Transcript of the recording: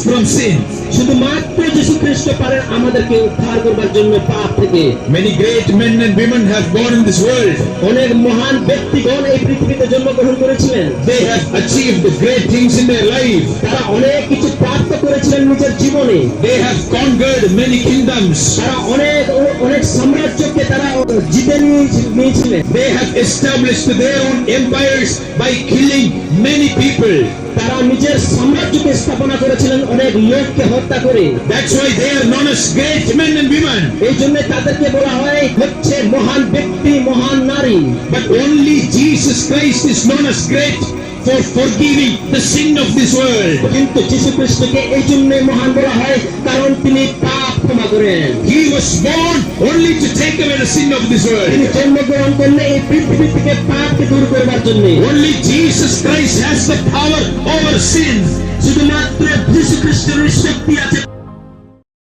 from sin. শুধুমাত্র যীশু খ্রিস্ট পারেন আমাদেরকে উদ্ধার করবার জন্য পাপ থেকে। Many great men and women have born in this world. অনেক মহান ব্যক্তিগণ এই পৃথিবীতে জন্মগ্রহণ করেছিলেন। They have achieved great things in their life. তারা অনেক কিছু প্রাপ্ত করেছিলেন নিজের জীবনে। They have conquered many kingdoms. তারা অনেক সাম্রাজ্যকে তারা জিতে নিয়েছিলেন। They have established their own empires by killing many people. তারা নিজের সাম্রাজ্যকে স্থাপনা করেছিলেন অনেক লোককে হত্যা করে। That's why they are known as great men and women. এই জন্য তাদেরকে বলা হয় হচ্ছে মহান ব্যক্তি, মহান নারী। But only Jesus Christ is known as great for forgiving the sin of this world. কিন্তু যীশু খ্রিস্টকে এই জন্য মহান বলা হয় কারণ তিনি পাপ ক্ষমা করেন। He was born only to take away the sin of this world. তিনি জন্মগ্রহণ করলে এই পৃথিবী থেকে পাপকে দূর করবার জন্য। Only Jesus Christ has the power over sin. শুধুমাত্র যীশু খ্রিস্টের শক্তি আছে